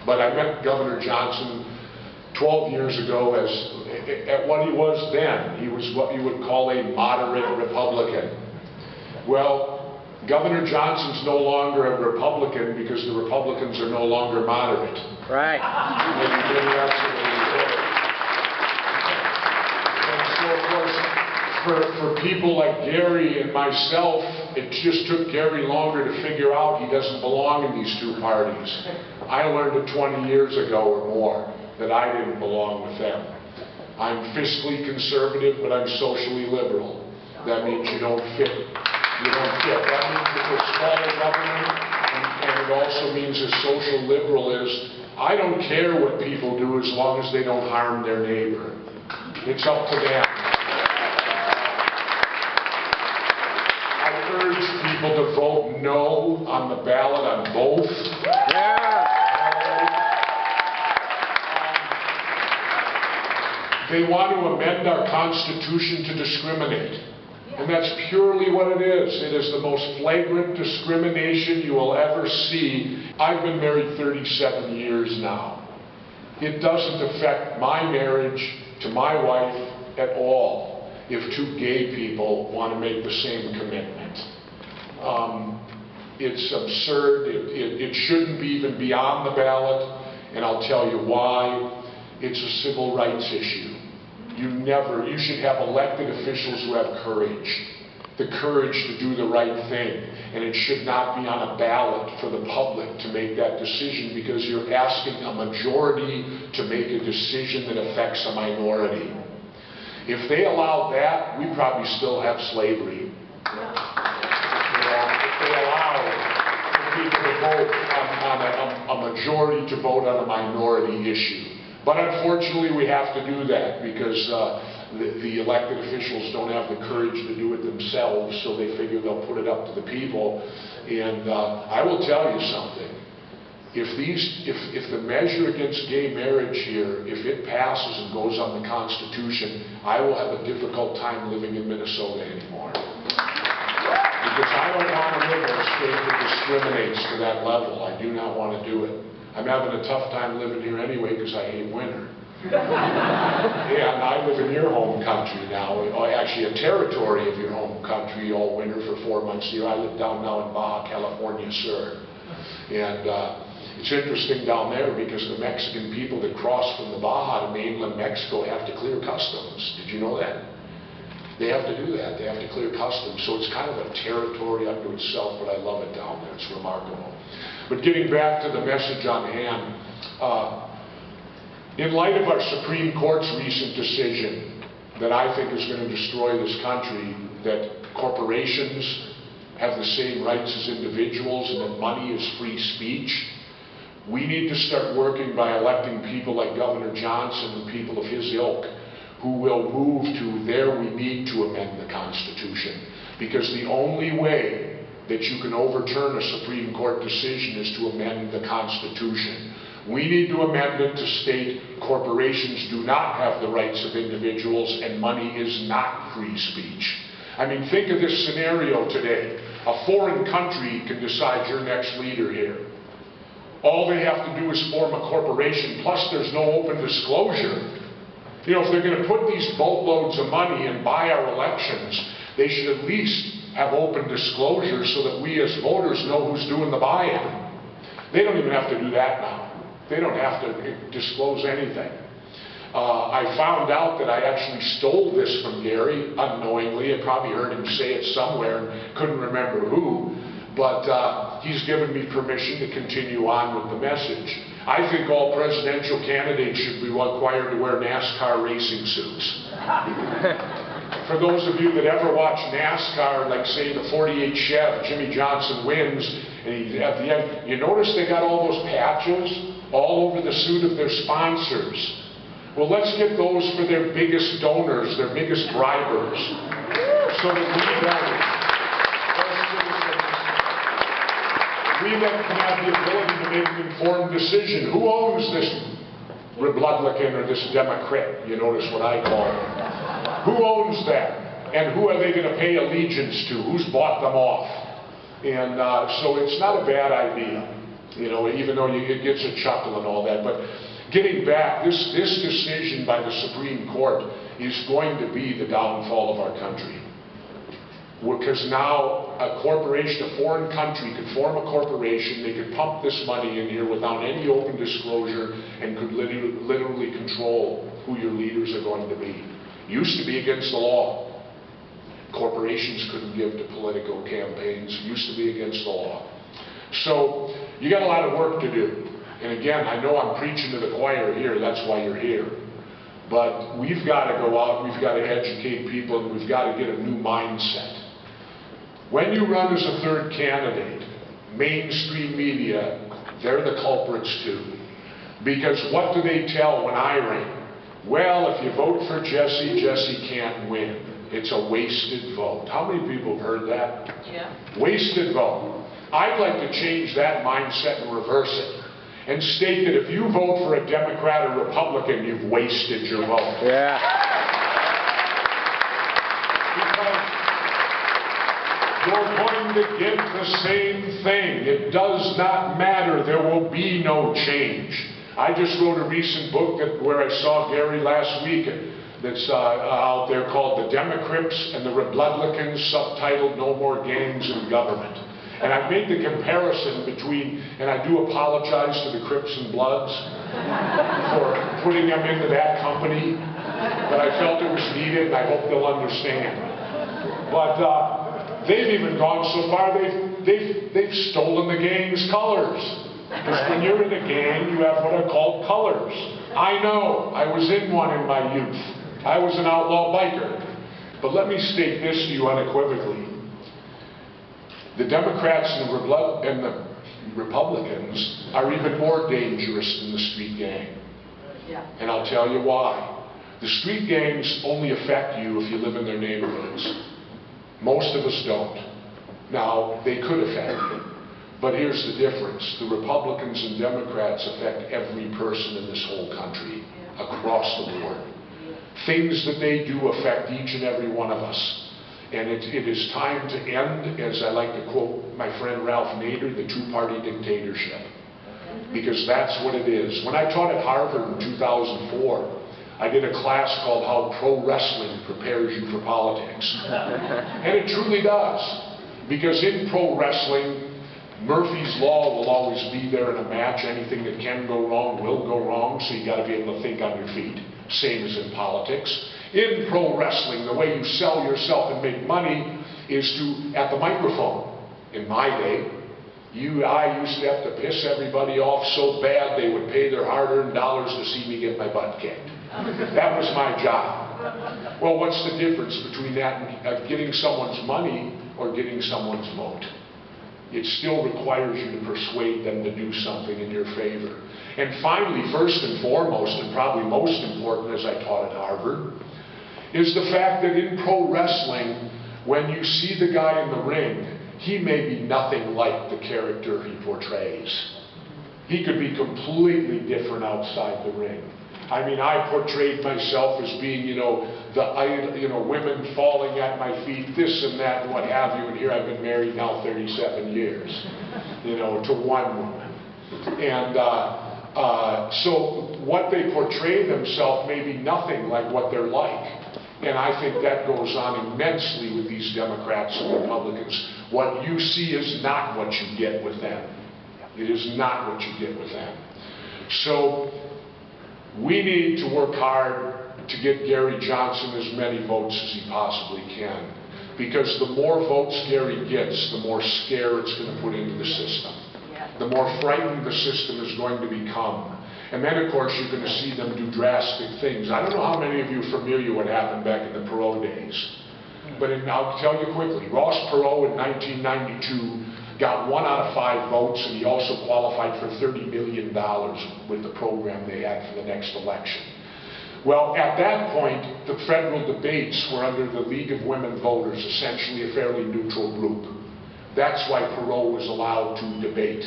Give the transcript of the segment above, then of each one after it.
But I met Governor Johnson 12 years ago at what he was then. He was what you would call a moderate Republican. Well, Governor Johnson's no longer a Republican because the Republicans are no longer moderate. Right. And so, of course, for people like Gary and myself, it just took Gary longer to figure out he doesn't belong in these two parties. I learned it 20 years ago or more that I didn't belong with them. I'm fiscally conservative, but I'm socially liberal. That means you don't fit. You don't fit. That means that we're smaller government, and it also means that social liberal is, I don't care what people do as long as they don't harm their neighbor. It's up to them. I urge people to vote no on the ballot on both. Yeah. They want to amend our Constitution to discriminate. And that's purely what it is. It is the most flagrant discrimination you will ever see. I've been married 37 years now. It doesn't affect my marriage to my wife at all if two gay people want to make the same commitment. It's absurd. It shouldn't be even be on the ballot, and I'll tell you why. It's a civil rights issue. You should have elected officials who have courage, the courage to do the right thing, and it should not be on a ballot for the public to make that decision because you're asking a majority to make a decision that affects a minority. If they allowed that, we probably still have slavery. If they allow people to vote on a majority to vote on a minority issue. But unfortunately, we have to do that because the elected officials don't have the courage to do it themselves, so they figure they'll put it up to the people. And I will tell you something. If the measure against gay marriage here, if it passes and goes on the Constitution, I will have a difficult time living in Minnesota anymore. Because I don't want to live in a state that discriminates to that level. I do not want to do it. I'm having a tough time living here anyway because I hate winter. Yeah, and I live in your home country now, actually a territory of your home country all winter for 4 months a year. I live down now in Baja California Sur. And it's interesting down there because the Mexican people that cross from the Baja to mainland Mexico have to clear customs. Did you know that? They have to do that. They have to clear customs. So it's kind of a territory unto itself, but I love it down there. It's remarkable. But getting back to the message on hand, in light of our Supreme Court's recent decision that I think is going to destroy this country, that corporations have the same rights as individuals and that money is free speech, we need to start working by electing people like Governor Johnson and people of his ilk who will move to there we need to amend the Constitution. Because the only way that you can overturn a Supreme Court decision is to amend the Constitution. We need to amend it to state corporations do not have the rights of individuals and money is not free speech. I mean, think of this scenario today. A foreign country can decide your next leader here. All they have to do is form a corporation, plus there's no open disclosure. You know, if they're going to put these boatloads of money and buy our elections, they should at least have open disclosure so that we as voters know who's doing the buy-in. They don't even have to do that now. They don't have to disclose anything. I found out that I actually stole this from Gary unknowingly. I probably heard him say it somewhere and couldn't remember who. But he's given me permission to continue on with the message. I think all presidential candidates should be required to wear NASCAR racing suits. For those of you that ever watch NASCAR, like say the 48 Chev, Jimmy Johnson wins, and at the end, you notice they got all those patches all over the suit of their sponsors. Well, let's get those for their biggest donors, their biggest bribers, so that we then can have the ability to make an informed decision. Who owns this Republican or this Democrat? You notice what I call it. Who owns that? And who are they going to pay allegiance to? Who's bought them off? And so it's not a bad idea. You know, even though it gets a chuckle and all that. But getting back, this decision by the Supreme Court is going to be the downfall of our country. Because now a corporation, a foreign country could form a corporation, they could pump this money in here without any open disclosure and could literally control who your leaders are going to be. Used to be against the law. Corporations couldn't give to political campaigns. Used to be against the law. So you got a lot of work to do. And again, I know I'm preaching to the choir here, that's why you're here. But we've got to go out, we've got to educate people, and we've got to get a new mindset. When you run as a third candidate, mainstream media, they're the culprits too. Because what do they tell when I ran? Well, if you vote for Jesse, Jesse can't win. It's a wasted vote. How many people have heard that? Yeah. Wasted vote. I'd like to change that mindset and reverse it. And state that if you vote for a Democrat or Republican, you've wasted your vote. Yeah. Because you're going to get the same thing. It does not matter. There will be no change. I just wrote a recent book where I saw Gary last week that's out there called The Democrats and the Republicans, subtitled No More Gangs in Government. And I've made the comparison between, and I do apologize to the Crips and Bloods for putting them into that company, but I felt it was needed, and I hope they'll understand. But they've even gone so far, they've stolen the gang's colors. Because when you're in a gang, you have what are called colors. I know, I was in one in my youth. I was an outlaw biker. But let me state this to you unequivocally. The Democrats and the Republicans are even more dangerous than the street gang. Yeah. And I'll tell you why. The street gangs only affect you if you live in their neighborhoods. Most of us don't. Now, they could affect you. But here's the difference. The Republicans and Democrats affect every person in this whole country, across the board. Things that they do affect each and every one of us. And it is time to end, as I like to quote my friend Ralph Nader, the two-party dictatorship. Because that's what it is. When I taught at Harvard in 2004, I did a class called How Pro Wrestling Prepares You for Politics. And it truly does. Because in pro wrestling, Murphy's Law will always be there in a match. Anything that can go wrong will go wrong, so you got to be able to think on your feet. Same as in politics. In pro wrestling, the way you sell yourself and make money is to, at the microphone. In my day, I used to have to piss everybody off so bad they would pay their hard-earned dollars to see me get my butt kicked. That was my job. Well, what's the difference between that and getting someone's money or getting someone's vote? It still requires you to persuade them to do something in your favor. And finally, first and foremost, and probably most important, as I taught at Harvard, is the fact that in pro wrestling, when you see the guy in the ring, he may be nothing like the character he portrays. He could be completely different outside the ring. I mean, I portrayed myself as being, women falling at my feet, this and that, and what have you. And here I've been married now 37 years, to one woman. And so what they portray themselves may be nothing like what they're like. And I think that goes on immensely with these Democrats and Republicans. What you see is not what you get with them. It is not what you get with them. So we need to work hard to get Gary Johnson as many votes as he possibly can. Because the more votes Gary gets, the more scare it's going to put into the system. The more frightened the system is going to become. And then, of course, you're going to see them do drastic things. I don't know how many of you are familiar with what happened back in the Perot days. But I'll tell you quickly. Ross Perot in 1992 got 1 out of 5 votes, and he also qualified for $30 million with the program they had for the next election. Well, at that point, the federal debates were under the League of Women Voters, essentially a fairly neutral group. That's why Perot was allowed to debate.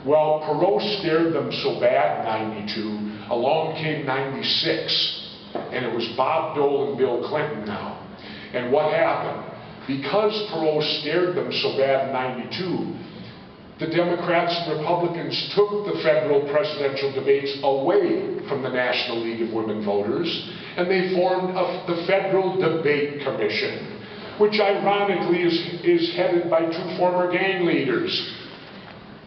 Well, Perot scared them so bad in 92, along came 96, and it was Bob Dole and Bill Clinton now. And what happened? Because Perot scared them so bad in 92, the Democrats and Republicans took the federal presidential debates away from the National League of Women Voters, and they formed the Federal Debate Commission, which ironically is headed by two former gang leaders.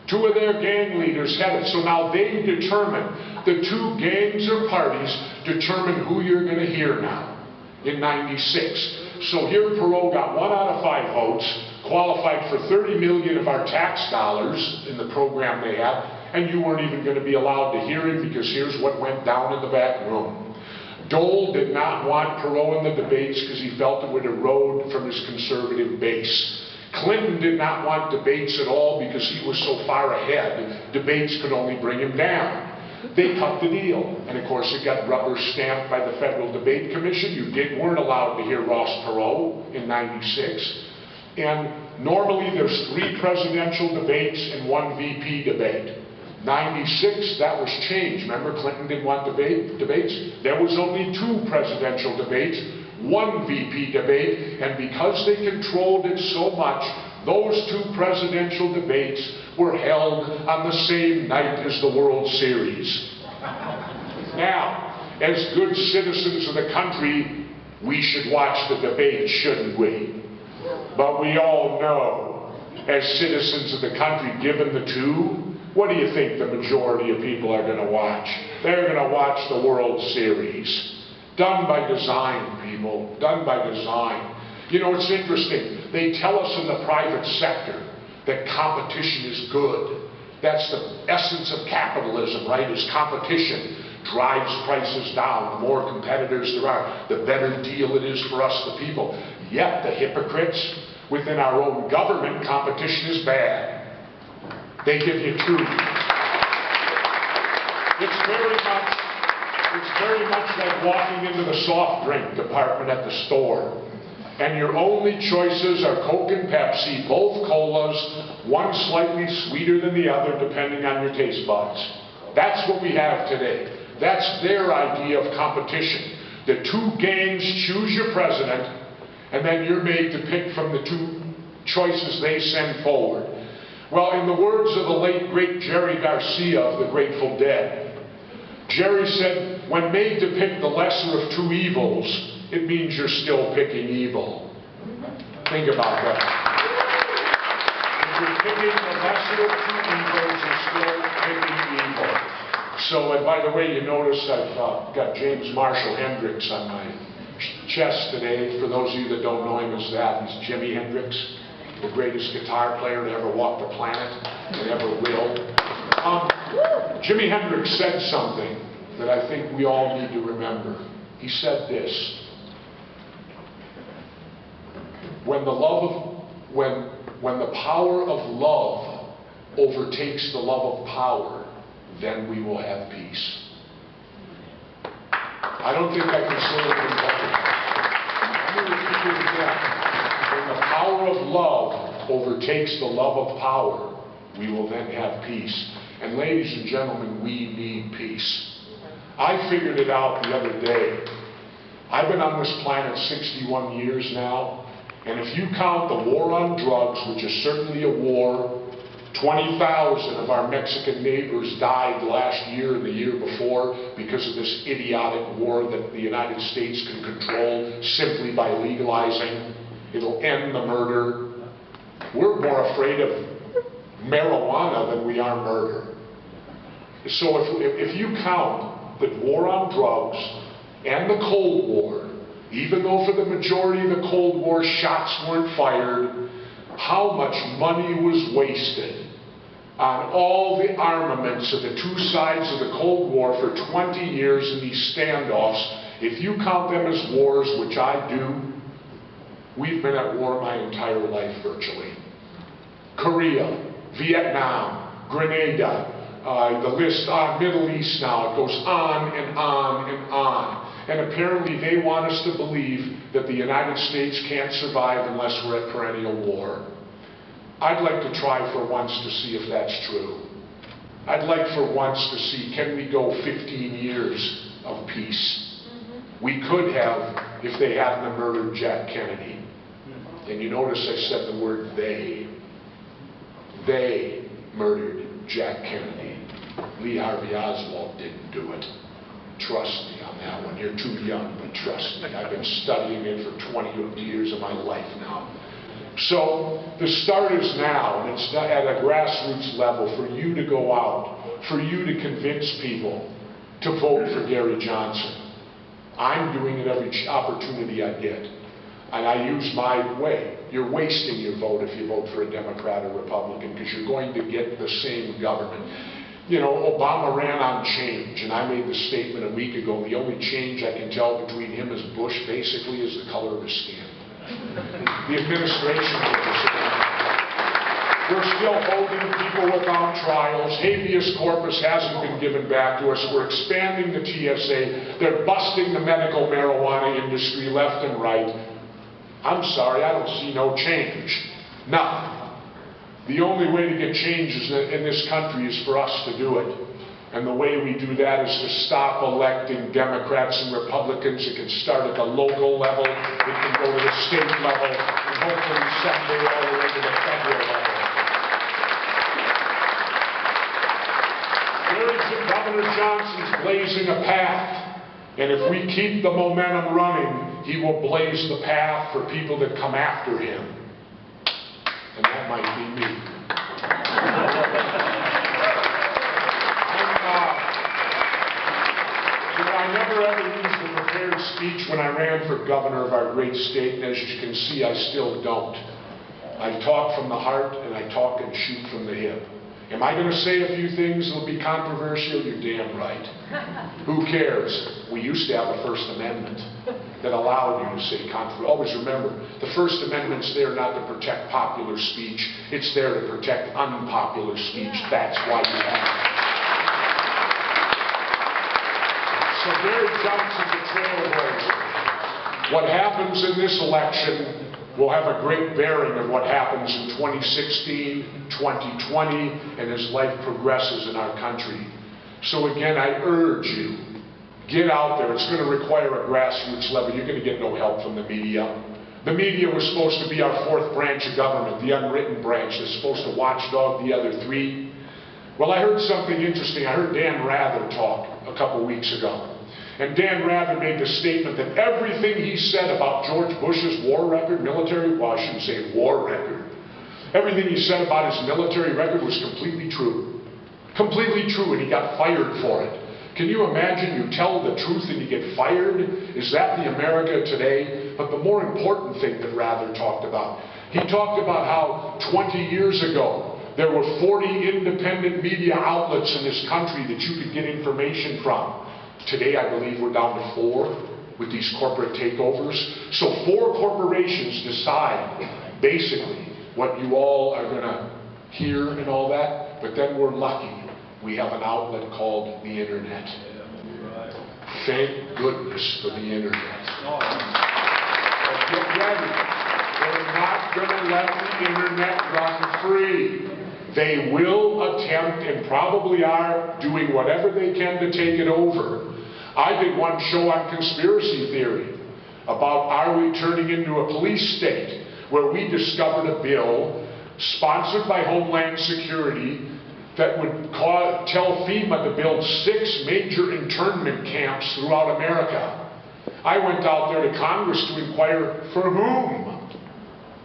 Two of their gang leaders had it, so now they determine, the two gangs or parties determine who you're going to hear now in '96. So here Perot got 1 out of 5 votes, qualified for $30 million of our tax dollars in the program they had, and you weren't even going to be allowed to hear him because here's what went down in the back room. Dole did not want Perot in the debates because he felt it would erode from his conservative base. Clinton did not want debates at all because he was so far ahead, debates could only bring him down. They cut the deal, and of course it got rubber stamped by the Federal Debate Commission. You weren't allowed to hear Ross Perot in '96. And normally there's 3 presidential debates and 1 VP debate. '96, that was changed. Remember, Clinton didn't want debates? There was only 2 presidential debates, 1 VP debate, and because they controlled it so much, those 2 presidential debates were held on the same night as the World Series. Now, as good citizens of the country, we should watch the debate, shouldn't we? But we all know, as citizens of the country, given the 2, what do you think the majority of people are going to watch? They're going to watch the World Series. Done by design, people. Done by design. You know, it's interesting. They tell us in the private sector that competition is good. That's the essence of capitalism, right? Is competition drives prices down. The more competitors there are, the better deal it is for us, the people. Yet the hypocrites within our own government, competition is bad. They give you 2. It's very much like walking into the soft drink department at the store, and your only choices are Coke and Pepsi, both colas, one slightly sweeter than the other depending on your taste buds. That's what we have today. That's their idea of competition. The 2 gangs choose your president, and then you're made to pick from the 2 choices they send forward. Well, in the words of the late, great Jerry Garcia of the Grateful Dead, Jerry said, when made to pick the lesser of 2 evils, it means you're still picking evil. Think about that. If you're picking the lesser of 2 evils, you're still picking evil. So, and by the way, you notice I've got James Marshall Hendrix on my chest today. For those of you that don't know him as that, he's Jimi Hendrix, the greatest guitar player to ever walk the planet and ever will. Jimi Hendrix said something that I think we all need to remember. He said this: when the power of love overtakes the love of power, then we will have peace. I don't think I can say it better. Let me repeat it again. When the power of love overtakes the love of power, we will then have peace. And ladies and gentlemen, we need peace. I figured it out the other day. I've been on this planet 61 years now, and if you count the war on drugs, which is certainly a war, 20,000 of our Mexican neighbors died last year and the year before because of this idiotic war that the United States can control simply by legalizing. It'll end the murder. We're more afraid of marijuana than we are murder. So if you count the war on drugs and the Cold War, even though for the majority of the Cold War shots weren't fired, how much money was wasted on all the armaments of the 2 sides of the Cold War for 20 years in these standoffs. If you count them as wars, which I do, we've been at war my entire life virtually. Korea, Vietnam, Grenada, the list on Middle East now, it goes on and on and on. And apparently they want us to believe that the United States can't survive unless we're at perennial war. I'd like to try for once to see if that's true. I'd like for once to see, can we go 15 years of peace? We could have if they hadn't murdered Jack Kennedy. And you notice I said the word they. They. murdered Jack Kennedy. Lee Harvey Oswald didn't do it. Trust me on that one. You're too young, but trust me. I've been studying it for 20 years of my life now. So the start is now, and it's at a grassroots level for you to go out, for you to convince people to vote for Gary Johnson. I'm doing it every opportunity I get, and I use my way. You're wasting your vote if you vote for a Democrat or Republican, because you're going to get the same government. You know, Obama ran on change, and I made the statement a week ago, the only change I can tell between him and Bush basically is the color of his skin. The administration did the same. We're still holding people without trials. Habeas corpus hasn't been given back to us. We're expanding the TSA. They're busting the medical marijuana industry left and right. I'm sorry, I don't see no change. Nothing. The only way to get change in this country is for us to do it. And the way we do that is to stop electing Democrats and Republicans. It can start at the local level, it can go to the state level, and hopefully someday all the way to the federal level. Governor Johnson's blazing a path, and if we keep the momentum running, he will blaze the path for people that come after him. And that might be me. I never ever used a prepared speech when I ran for governor of our great state, and as you can see, I still don't. I talk from the heart, and I talk and shoot from the hip. Am I going to say a few things that will be controversial? You're damn right. Who cares? We used to have a First Amendment that allowed you to say controversial. Always remember, the First Amendment's there not to protect popular speech. It's there to protect unpopular speech. That's why you have it. So Gary Johnson's a trailblazer. What happens in this election will have a great bearing on what happens in 2016, 2020, and as life progresses in our country. So again, I urge you, get out there. It's going to require a grassroots level. You're going to get no help from the media. The media was supposed to be our fourth branch of government, the unwritten branch that's supposed to watchdog the other three. Well, I heard something interesting. I heard Dan Rather talk a couple weeks ago. And Dan Rather made the statement that everything he said about George Bush's war record, military, well, I shouldn't say war record, everything he said about his military record was completely true. Completely true, and he got fired for it. Can you imagine you tell the truth and you get fired? Is that the America today? But the more important thing that Rather talked about, he talked about how 20 years ago, there were 40 independent media outlets in this country that you could get information from. Today, I believe we're down to 4 with these corporate takeovers. So 4 corporations decide, basically, what you all are going to hear and all that. But then we're lucky. We have an outlet called the Internet. Thank goodness for the Internet. But get ready. They're not going to let the Internet run free. They will attempt, and probably are, doing whatever they can to take it over. I did one show on conspiracy theory about are we turning into a police state, where we discovered a bill sponsored by Homeland Security that would tell FEMA to build 6 major internment camps throughout America. I went out there to Congress to inquire for whom?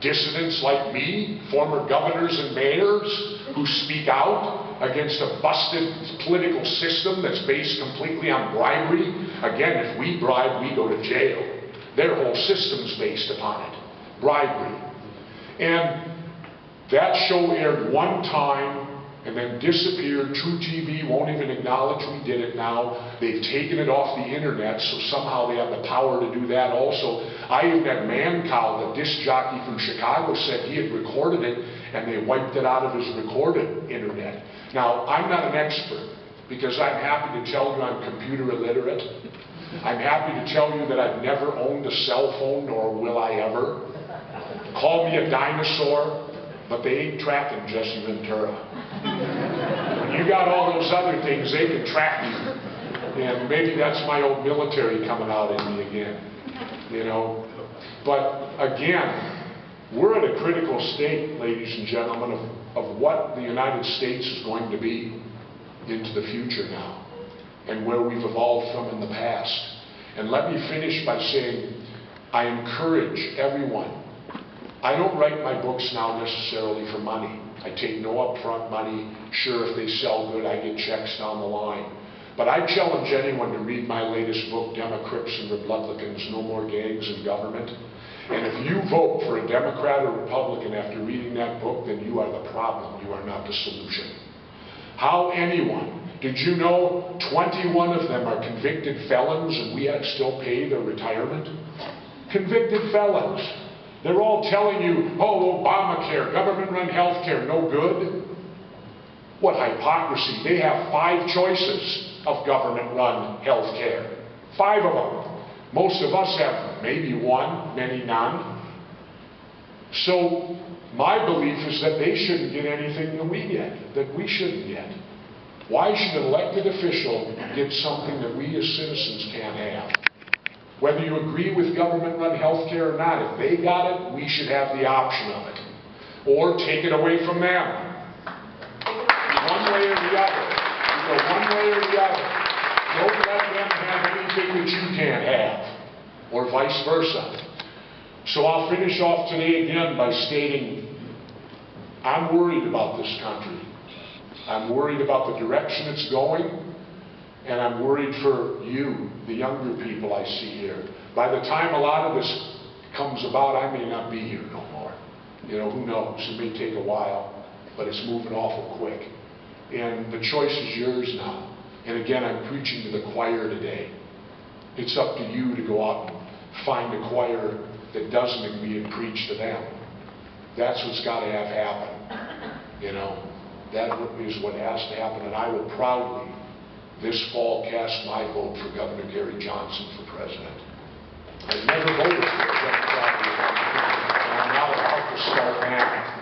Dissidents like me, former governors and mayors who speak out against a busted political system that's based completely on bribery. Again, if we bribe, we go to jail. Their whole system's based upon it. Bribery. And that show aired one time and then disappeared. True TV won't even acknowledge we did it now. They've taken it off the internet, so somehow they have the power to do that also. I even had Mancow, the disc jockey from Chicago, said he had recorded it, and they wiped it out of his recorded internet. Now, I'm not an expert, because I'm happy to tell you I'm computer illiterate. I'm happy to tell you that I've never owned a cell phone, nor will I ever. Call me a dinosaur, but they ain't tracking Jesse Ventura. When you got all those other things, they can track you. And maybe that's my old military coming out in me again, you know. But again, we're at a critical state, ladies and gentlemen, of of what the United States is going to be into the future now, and where we've evolved from in the past. And let me finish by saying, I encourage everyone. I don't write my books now necessarily for money. I take no upfront money. Sure, if they sell good, I get checks down the line. But I challenge anyone to read my latest book, Democrats and Republicans, No More Gangs in Government. And if you vote for a Democrat or Republican after reading that book, then you are the problem. You are not the solution. How anyone, did you know 21 of them are convicted felons and we still pay their retirement? Convicted felons. They're all telling you, oh, Obamacare, government-run health care, no good. What hypocrisy. They have 5 choices of government-run health care. 5 of them. Most of us have maybe 1, many none. So my belief is that they shouldn't get anything that we get, that we shouldn't get. Why should an elected official get something that we as citizens can't have? Whether you agree with government-run health care or not, if they got it, we should have the option of it. Or take it away from them. One way or the other. You go one way or the other. Don't let them have anything that you can't have. Or vice versa. So I'll finish off today again by stating, I'm worried about this country. I'm worried about the direction it's going, and I'm worried for you, the younger people I see here. By the time a lot of this comes about, I may not be here no more. You know, who knows? It may take a while, but it's moving awful quick. And the choice is yours now. And again, I'm preaching to the choir today. It's up to you to go out and find a choir that doesn't agree and preach to them. That's what's got to have happen. You know, that is what has to happen. And I will proudly, this fall, cast my vote for Governor Gary Johnson for president. I never voted for a Democrat, and I'm not about to start now.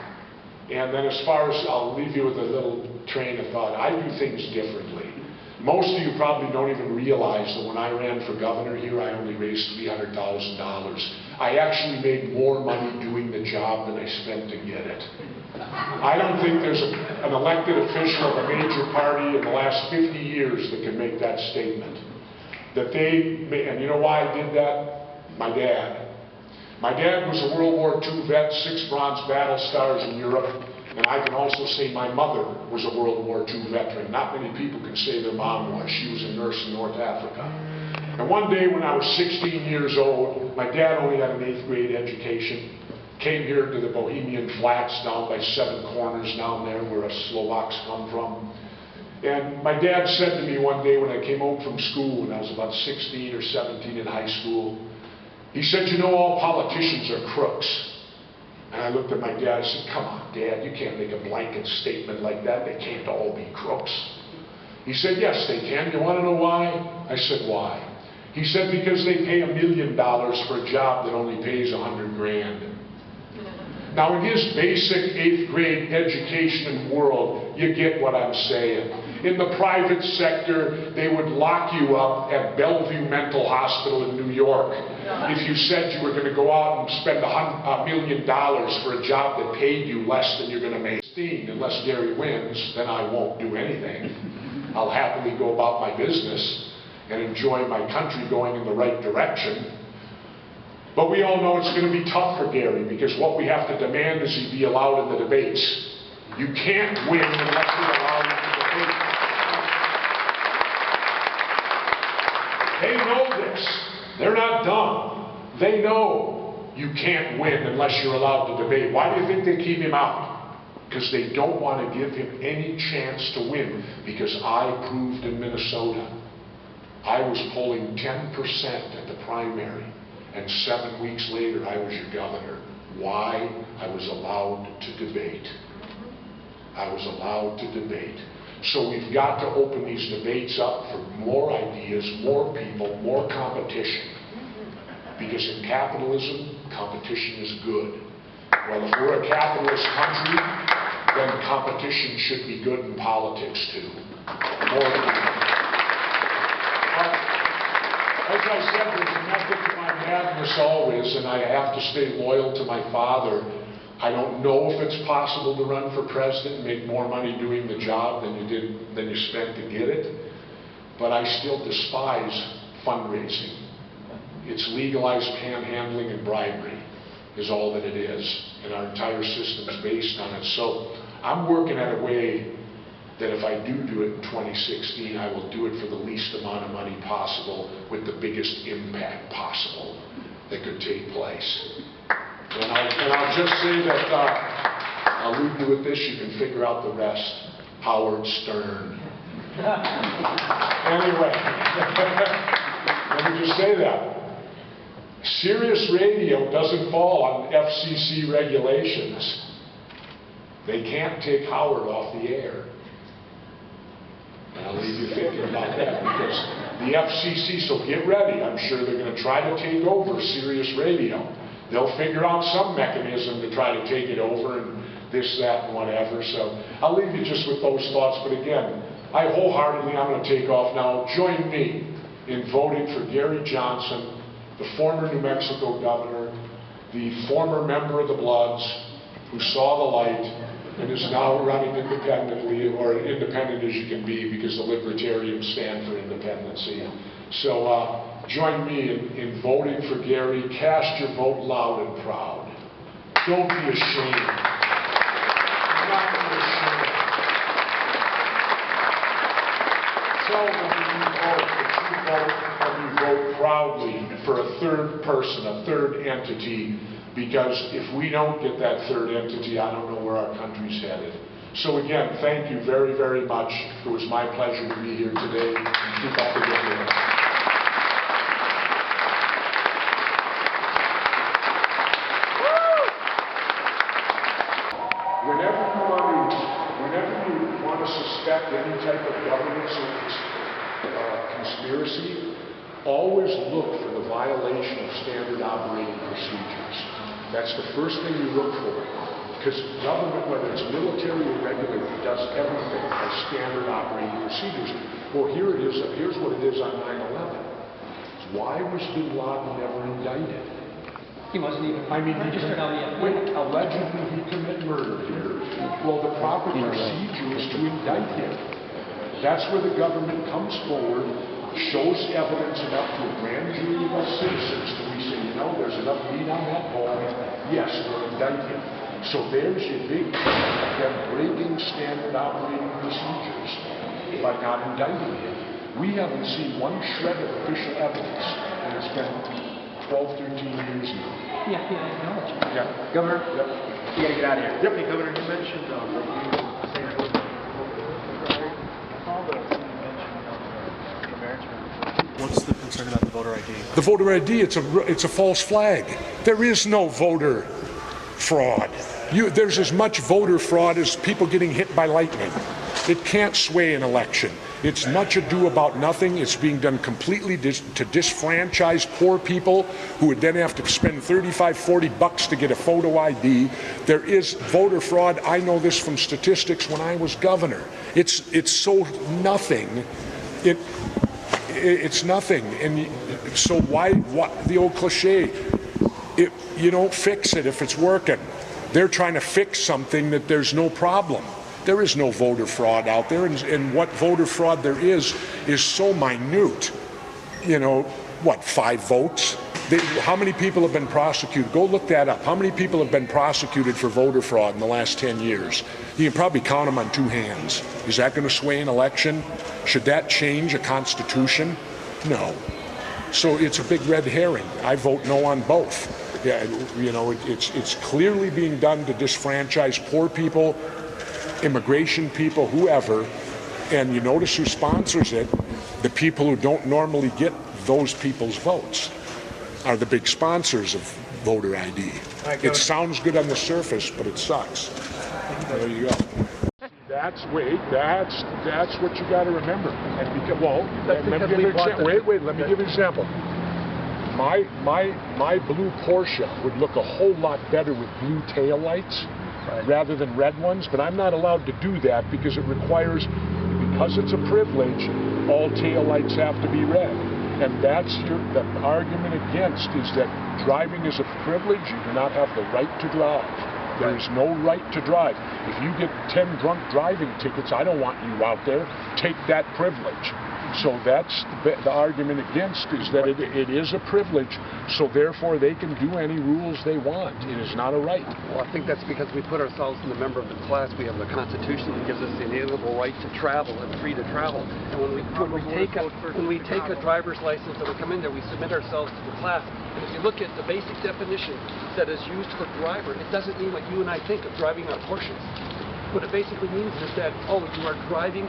And then as far as, I'll leave you with a little train of thought. I do things differently. Most of you probably don't even realize that when I ran for governor here, I only raised $300,000. I actually made more money doing the job than I spent to get it. I don't think there's an elected official of a major party in the last 50 years that can make that statement. And you know why I did that? My dad. My dad was a World War II vet, 6 bronze battle stars in Europe. And I can also say my mother was a World War II veteran. Not many people can say their mom was. She was a nurse in North Africa. And one day when I was 16 years old, my dad only had an 8th grade education. Came here to the Bohemian Flats down by 7 Corners down there where us Slovaks come from. And my dad said to me one day when I came home from school when I was about 16 or 17 in high school, he said, you know, all politicians are crooks. And I looked at my dad and said, come on, Dad, you can't make a blanket statement like that. They can't all be crooks. He said, yes, they can. You want to know why? I said, why? He said, because they pay $1 million for a job that only pays $100 grand. Now, in his basic 8th grade education world, you get what I'm saying. In the private sector, they would lock you up at Bellevue Mental Hospital in New York if you said you were going to go out and spend $1 million for a job that paid you less than you're going to make. Unless Gary wins, then I won't do anything. I'll happily go about my business and enjoy my country going in the right direction. But we all know it's going to be tough for Gary because what we have to demand is he be allowed in the debates. You can't win unless you allow him to debate. They know this. They're not dumb. They know you can't win unless you're allowed to debate. Why do you think they keep him out? Because they don't want to give him any chance to win. Because I proved in Minnesota, I was polling 10% at the primary. And 7 weeks later, I was your governor. Why? I was allowed to debate. I was allowed to debate. So we've got to open these debates up for more ideas, more people, more competition. Because in capitalism, competition is good. Well, if we're a capitalist country, then competition should be good in politics too. More as I said, there's a method to my madness always, and I have to stay loyal to my father. I don't know if it's possible to run for president and make more money doing the job than you spent to get it, but I still despise fundraising. It's legalized panhandling and bribery is all that it is, and our entire system is based on it. So I'm working at a way that if I do it in 2016, I will do it for the least amount of money possible with the biggest impact possible that could take place. And I'll just say that, I'll leave you with this, you can figure out the rest. Howard Stern. Anyway, let me just say that. Sirius Radio doesn't fall on FCC regulations. They can't take Howard off the air. And I'll leave you thinking about that, because the FCC, so get ready, I'm sure they're going to try to take over Sirius Radio. They'll figure out some mechanism to try to take it over and this, that, and whatever. So I'll leave you just with those thoughts. But again, I'm going to take off now. Join me in voting for Gary Johnson, the former New Mexico governor, the former member of the Bloods, who saw the light and is now running independently, or independent as you can be, because the Libertarians stand for independency. So join me in voting for Gary. Cast your vote loud and proud. Don't be ashamed. Do not be ashamed. Tell them that you vote and you vote proudly for a third person, a third entity, because if we don't get that third entity, I don't know where our country's headed. So again, thank you very, very much. It was my pleasure to be here today. Keep up the good work. Whenever you want to suspect any type of governance or conspiracy, always look for the violation of standard operating procedures. That's the first thing you look for, because government, whether it's military or regular, does everything by standard operating procedures. Well, here's what it is on 9/11. Why was Bin Laden never indicted? He wasn't even. Allegedly he committed murder here. Well, the proper procedure is to indict him. That's where the government comes forward, shows evidence enough to a grand jury of us citizens to we say, you know, there's enough meat on that bone. Yes, we'll indict him. So there's your big point, them breaking standard operating procedures by not indicting him. We haven't seen one shred of official evidence, and it's been 12, 13 years now. Yeah, I acknowledge. Yeah. Governor, Yep. you gotta get out of here. Deputy Governor, you mentioned that you say that all the American. What's the concern about the voter ID? The voter ID, it's a false flag. There is no voter fraud. There's as much voter fraud as people getting hit by lightning. It can't sway an election. It's much ado about nothing. It's being done completely to disfranchise poor people who would then have to spend $35, $40 to get a photo ID. There is voter fraud. I know this from statistics when I was governor. It's so nothing. It's nothing. And so why the old cliche? You don't fix it if it's working. They're trying to fix something that there's no problem. There is no voter fraud out there, and what voter fraud there is so minute. You know, what, 5 votes? How many people have been prosecuted? Go look that up. How many people have been prosecuted for voter fraud in the last 10 years? You can probably count them on 2 hands. Is that going to sway an election? Should that change a constitution? No. So it's a big red herring. I vote no on both. Yeah, you know, it's clearly being done to disfranchise poor people, immigration people, whoever, and you notice who sponsors it. The people who don't normally get those people's votes are the big sponsors of voter ID. It sounds good on the surface, but it sucks. There you go. That's what you got to remember. And because, let me give you an example. Wait, let me give you an example. My blue Porsche would look a whole lot better with blue taillights rather than red ones, but I'm not allowed to do that because it requires, because it's a privilege, all taillights have to be red. And that's the argument against is that driving is a privilege, you do not have the right to drive. There is no right to drive. If you get 10 drunk driving tickets, I don't want you out there. Take that privilege. So that's the argument against, is that it is a privilege, so therefore they can do any rules they want. It is not a right. Well, I think that's because we put ourselves in the member of the class. We have the Constitution that gives us the inalienable right to travel and free to travel. And when we take a driver's license and we come in there, we submit ourselves to the class. And if you look at the basic definition that is used for driver, it doesn't mean what you and I think of driving on Porsches. What it basically means is that, oh, you are driving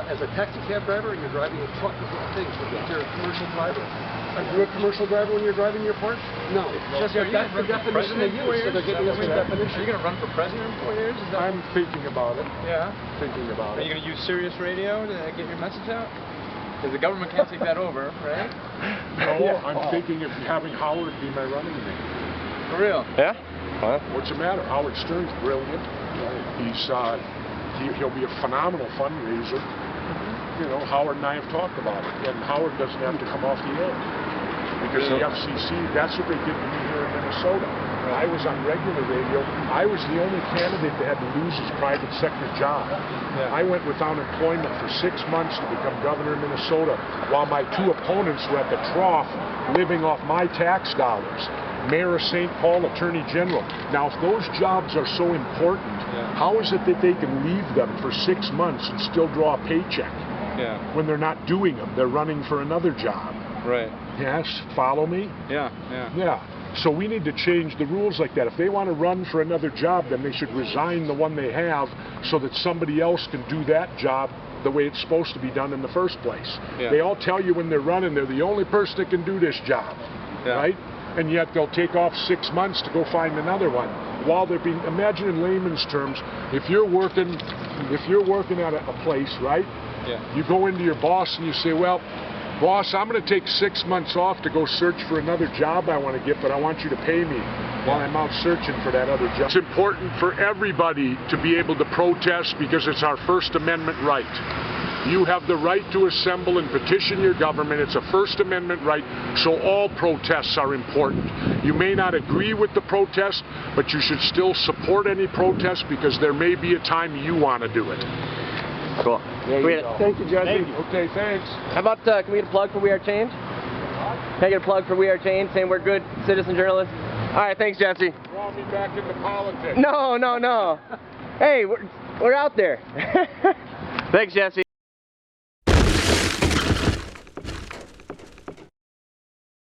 as a taxi cab driver, and you're driving a truck with things. If you're a commercial driver, are you a commercial driver when you're driving your part? No. Just that's the definition they use. So they're giving us the definition. Are you going to run for president in 4 years? I'm thinking about it. Yeah. Thinking about it. Are you going to use Sirius Radio to get your message out? Because the government can't take that over, right? No, I'm thinking of having Howard be my running mate. For real? Yeah? Huh? What's the matter? Howard Stern's brilliant. He'll be a phenomenal fundraiser. You know, Howard and I have talked about it, and Howard doesn't have to come off the air because the FCC. That's what they did to me here in Minnesota. When I was on regular radio, I was the only candidate that had to lose his private sector job. Yeah. I went without employment for 6 months to become governor of Minnesota, while my two opponents were at the trough, living off my tax dollars. Mayor of St. Paul, Attorney General. Now, if those jobs are so important, how is it that they can leave them for 6 months and still draw a paycheck? Yeah. When they're not doing them, they're running for another job. Right. Yes, follow me? Yeah, yeah. Yeah. So we need to change the rules like that. If they want to run for another job, then they should resign the one they have so that somebody else can do that job the way it's supposed to be done in the first place. Yeah. They all tell you when they're running, they're the only person that can do this job, right? And yet they'll take off 6 months to go find another one. While they're being, imagine in layman's terms, if you're working at a place, right? Yeah. You go into your boss and you say, well, boss, I'm going to take 6 months off to go search for another job I want to get, but I want you to pay me while I'm out searching for that other job. It's important for everybody to be able to protest because it's our First Amendment right. You have the right to assemble and petition your government. It's a First Amendment right, so all protests are important. You may not agree with the protest, but you should still support any protest because there may be a time you want to do it. Cool. Thank you, Jesse. Thank you. Okay, thanks. How about, can we get a plug for We Are Change? Can I get a plug for We Are Change, saying we're good citizen journalists? All right, thanks, Jesse. You want me back into politics? No. Hey, we're out there. Thanks, Jesse.